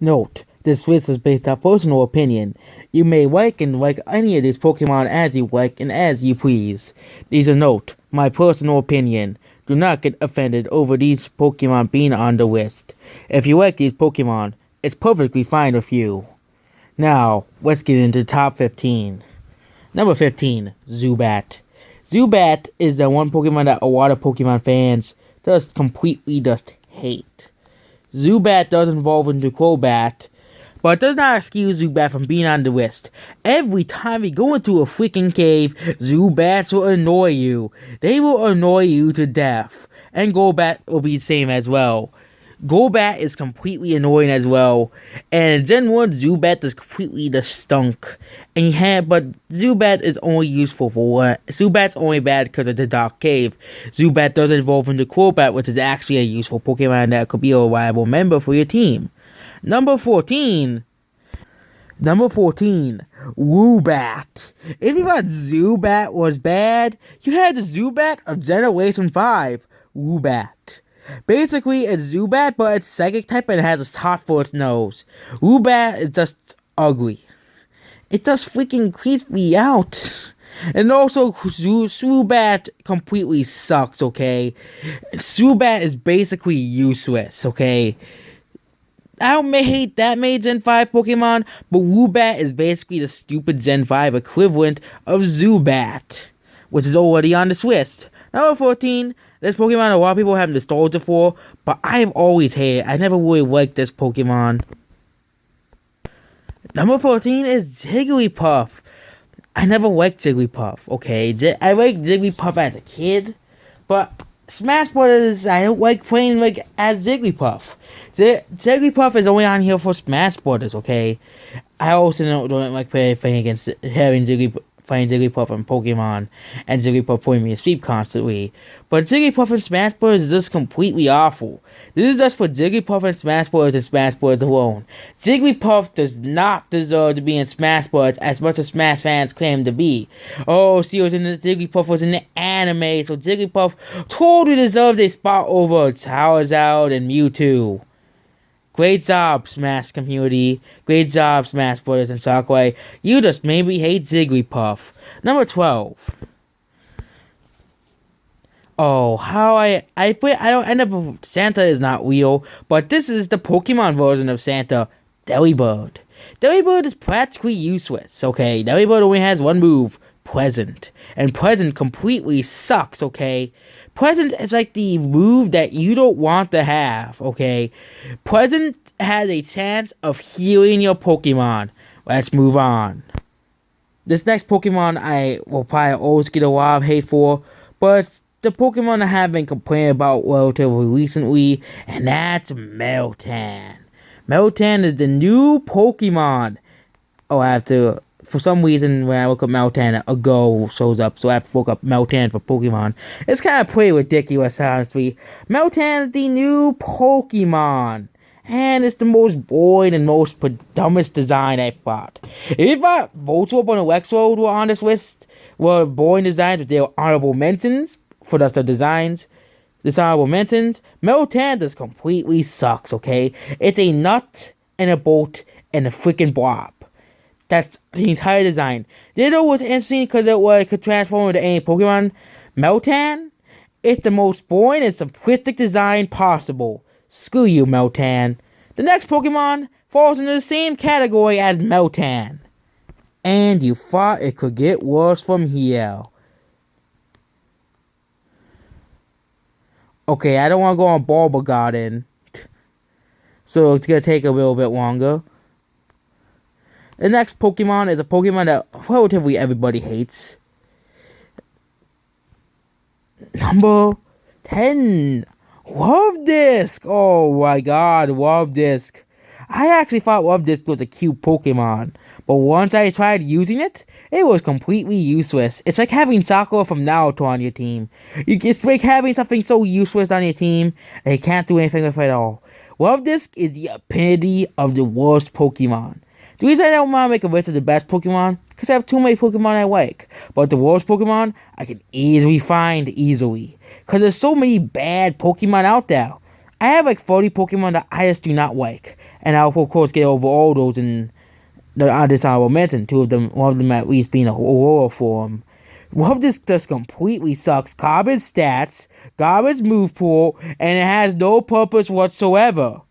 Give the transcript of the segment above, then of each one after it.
Note, this list is based on personal opinion. You may like and like any of these Pokemon as you like and as you please. These are note, my personal opinion. Do not get offended over these Pokemon being on the list. If you like these Pokemon, it's perfectly fine with you. Now, let's get into the top 15. Number 15, Zubat. Zubat is the one Pokemon that a lot of Pokemon fans just completely hate. Zubat does evolve into Crobat, but it does not excuse Zubat from being on the list. Every time you go into a freaking cave, Zubats will annoy you. They will annoy you to death. And Golbat will be the same as well. Golbat is completely annoying as well. And Gen 1 Zubat is completely stunk. But Zubat is only useful for what? Zubat's only bad because of the Dark Cave. Zubat does evolve into Crobat, which is actually a useful Pokemon that could be a reliable member for your team. Number 14, Woobat. If you thought Zubat was bad, you had the Zubat of Generation 5, Woobat. Basically, it's Zubat, but it's Psychic type and it has a spot for its nose. Woobat is just ugly. It just freaking creeps me out. And also, Zubat completely sucks, okay? Zubat is basically useless, okay? I don't hate that many Gen 5 Pokemon, but Woobat is basically the stupid Gen 5 equivalent of Zubat, which is already on this list. Number 14, this Pokemon a lot of people have nostalgia for, but I've always hated it. I never really liked this Pokemon. Number 14 is Jigglypuff. I never liked Jigglypuff, okay? I liked Jigglypuff as a kid, but Smash Brothers, I don't like playing as Jigglypuff. Jigglypuff is only on here for Smash Brothers, okay? I also don't like playing against having Jigglypuff and Pokemon, and Jigglypuff putting me asleep constantly. But Jigglypuff and Smash Brothers is just completely awful. This is just for Jigglypuff and Smash Brothers alone. Jigglypuff does not deserve to be in Smash Brothers as much as Smash fans claim to be. Oh, see, Jigglypuff was in the anime, so Jigglypuff totally deserves a spot over Charizard and Mewtwo. Great job, Smash community. Great job, Smash Brothers and Sakurai. You just made me hate Jigglypuff. Number 12. Oh, how I don't end up. Santa is not real, but this is the Pokemon version of Santa, Delibird. Delibird is practically useless, okay? Delibird only has one move, Present. And Present completely sucks, okay? Present is like the move that you don't want to have, okay? Present has a chance of healing your Pokemon. Let's move on. This next Pokemon I will probably always get a lot of hate for, but it's the Pokemon I have been complaining about relatively recently, and that's Meltan. Meltan is the new Pokemon. Oh, I have to... For some reason, when I look up Meltan, a girl shows up, so I have to look up Meltan for Pokemon. It's kind of pretty ridiculous, honestly. Meltan is the new Pokemon, and it's the most boring and most dumbest design I thought. If you thought Voltorb and Electrode were on this list, were boring designs with their honorable mentions, for the designs, dishonorable mentions, Meltan just completely sucks, okay? It's a nut and a bolt and a freaking blob. That's the entire design. Ditto was interesting because it could transform into any Pokemon. Meltan, it's the most boring and simplistic design possible. Screw you, Meltan. The next Pokemon falls into the same category as Meltan. And you thought it could get worse from here. Okay, I don't want to go on Bulba Garden, so it's going to take a little bit longer. The next Pokemon is a Pokemon that relatively everybody hates. Number 10. Luvdisc. Oh my god, Luvdisc. I actually thought Luvdisc was a cute Pokemon, but once I tried using it, it was completely useless. It's like having Sakura from Naruto on your team. It's like having something so useless on your team that you can't do anything with it at all. Luvdisc is the epitome of the worst Pokemon. The reason I don't want to make a list of the best Pokemon, because I have too many Pokemon I like. But the worst Pokemon, I can easily find easily. Because there's so many bad Pokemon out there. I have like 40 Pokemon that I just do not like. And I'll of course get over all those in the undesirable mention. One of them at least being a Aurora form. One of this just completely sucks. Garbage stats, garbage move pool, and it has no purpose whatsoever.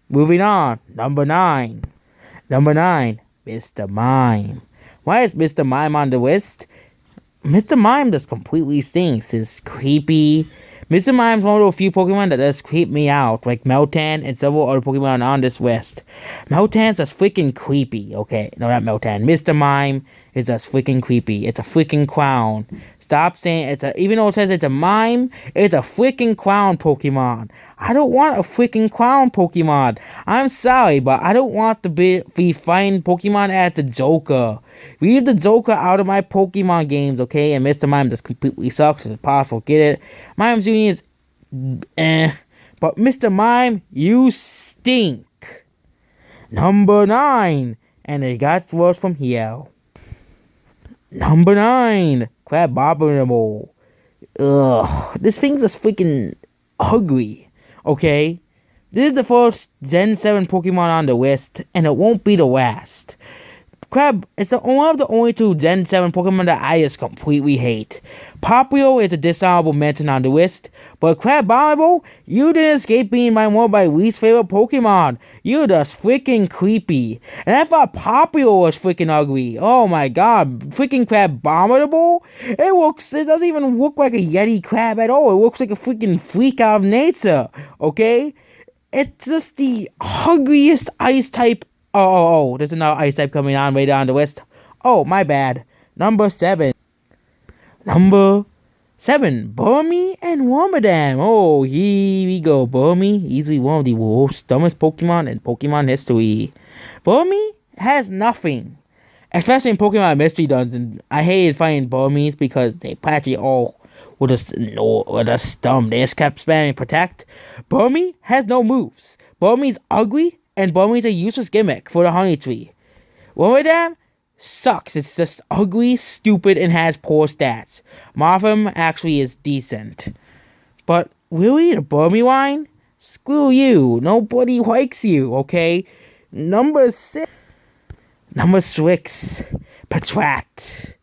Moving on, number 9. Number 9, Mr. Mime. Why is Mr. Mime on the list? Mr. Mime just completely stinks. It's creepy. Mr. Mime's one of the few Pokemon that does creep me out, like Meltan and several other Pokemon on this list. Meltan's just freaking creepy, okay? No, not Meltan. Mr. Mime is just freaking creepy. It's a freaking clown. Stop saying even though it says it's a mime, it's a freaking clown Pokemon. I don't want a freaking clown Pokemon. I'm sorry, but I don't want to be fighting Pokemon as the Joker. Leave the Joker out of my Pokemon games, okay? And Mr. Mime just completely sucks. It's impossible to get it. Mime's Union is but Mr. Mime, you stink. Number 9. And it got worse from here. Number 9. Crabominable. Ugh. This thing's just freaking ugly. Okay? This is the first Gen 7 Pokemon on the list, and it won't be the last. Crab, it's one of the only 2 Gen 7 Pokemon that I just completely hate. Popplio is a dishonorable mention on the list, but Crabominable, you didn't escape being one of my least favorite Pokemon. You're just freaking creepy. And I thought Popplio was freaking ugly. Oh my god, freaking Crabominable? It doesn't even look like a Yeti crab at all. It looks like a freaking freak out of nature, okay? It's just the ugliest ice type. Oh, there's another ice type coming on right on the list. Oh, my bad. Number 7. Number 7, Burmy and Wormadam. Oh, here we go. Burmy, easily one of the worst, dumbest Pokemon in Pokemon history. Burmy has nothing. Especially in Pokemon Mystery Dungeon. I hated fighting Burmies because they practically all were just dumb. They just kept spamming Protect. Burmy has no moves. Burmy's ugly. And Burmy's a useless gimmick for the Honey Tree. Wormadam sucks. It's just ugly, stupid, and has poor stats. Morphem actually is decent. But really, the Burmy line? Screw you. Nobody likes you, okay? Number 6. Patrat.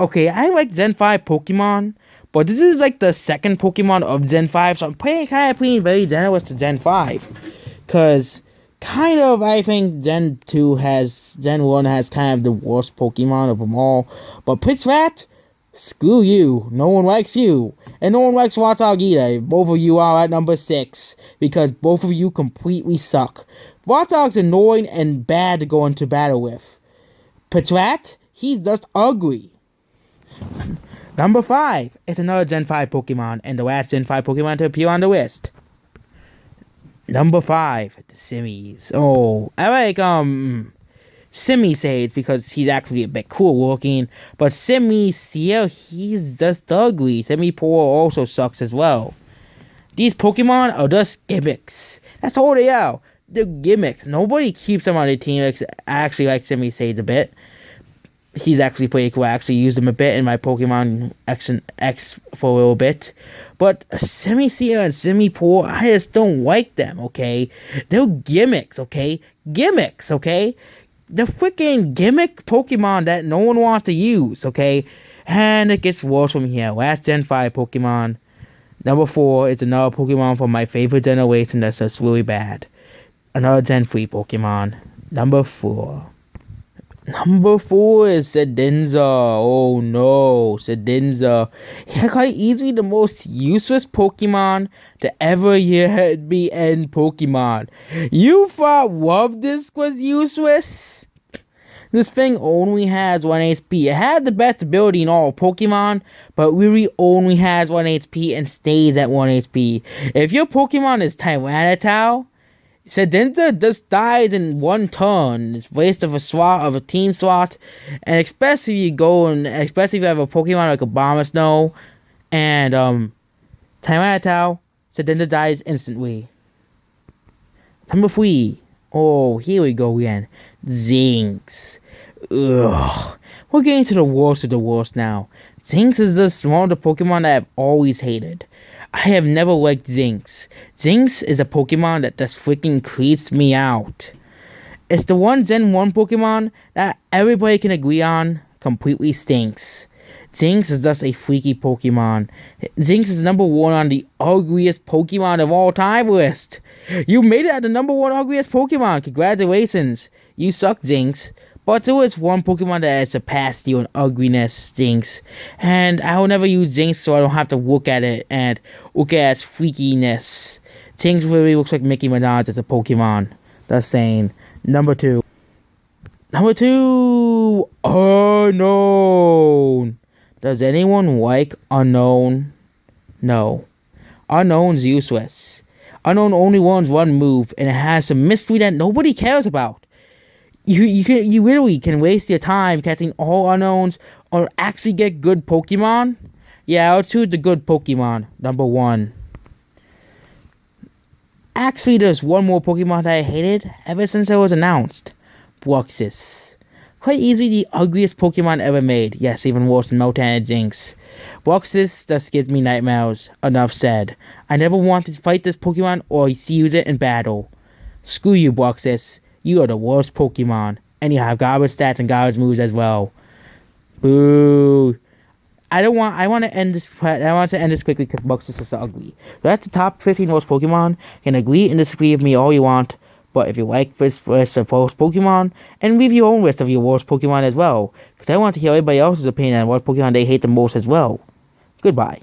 Okay, I like Gen 5 Pokemon, but this is like the second Pokemon of Gen 5, so I'm kind of being very generous to Gen 5. Because I think Gen 1 has kind of the worst Pokemon of them all. But Patrat, screw you. No one likes you. And no one likes Warthog either. Both of you are at number 6. Because both of you completely suck. Warthog's annoying and bad to go into battle with. Patrat, he's just ugly. Number 5 is another Gen 5 Pokemon. And the last Gen 5 Pokemon to appear on the list. Number 5, the Simis. Oh, I like, Simisades because he's actually a bit cool looking. But Simisear, he's just ugly. Simipour also sucks as well. These Pokemon are just gimmicks. That's all they are. They're gimmicks. Nobody keeps them on their team. I actually like Simisades a bit. He's actually pretty cool. I actually used him a bit in my Pokemon X and X for a little bit. But Simisear and Simipour, I just don't like them, okay? They're gimmicks, okay? Gimmicks, okay? They're freaking gimmick Pokemon that no one wants to use, okay? And it gets worse from here. Last Gen 5 Pokemon. Number 4 is another Pokemon from my favorite generation that's just really bad. Another Gen 3 Pokemon. Number 4. Number 4 is Shedinja. Oh no, Shedinja. He's quite easily the most useless Pokemon to ever be in Pokemon. You thought Luvdisc was useless? This thing only has 1 HP. It has the best ability in all Pokemon, but really only has 1 HP and stays at 1 HP. If your Pokemon is Tyranitar, Shedinja just dies in 1 turn. It's waste of a team slot, and especially if you have a Pokemon like a Abomasnow and Tyranitar, Shedinja dies instantly. Number 3. Oh, here we go again. Zinx. Ugh. We're getting to the worst of the worst now. Zinx is just one of the Pokemon that I've always hated. I have never liked Zinx. Zinx is a Pokemon that just freaking creeps me out. It's the one Gen 1 Pokemon that everybody can agree on completely stinks. Zinx is just a freaky Pokemon. Zinx is number 1 on the ugliest Pokemon of all time list. You made it at the number 1 ugliest Pokemon. Congratulations. You suck, Zinx. But there is one Pokemon that has surpassed you in ugliness, Zinx. And I will never use Zinx so I don't have to look at it and look at its freakiness. Zinx really looks like Mickey Minaj as a Pokemon. Just saying. Number 2. Number 2, Unknown. Does anyone like Unknown? No. Unknown's useless. Unknown only learns one move, and it has some mystery that nobody cares about. You literally can waste your time catching all Unknowns or actually get good Pokemon. Yeah, I'll choose the good Pokemon. Number 1. Actually, there's one more Pokemon that I hated ever since it was announced. Bruxis. Quite easily the ugliest Pokemon ever made. Yes, even worse than Meltan and Jinx. Bruxis just gives me nightmares. Enough said. I never want to fight this Pokemon or use it in battle. Screw you, Bruxis. You are the worst Pokemon. And you have garbage stats and garbage moves as well. Boo. I want to end this quickly because Bruxis is so ugly. So that's the top 15 worst Pokemon. You can agree and disagree with me all you want. But if you like this list of worst Pokemon, and leave your own list of your worst Pokemon as well. Because I want to hear everybody else's opinion on what Pokemon they hate the most as well. Goodbye.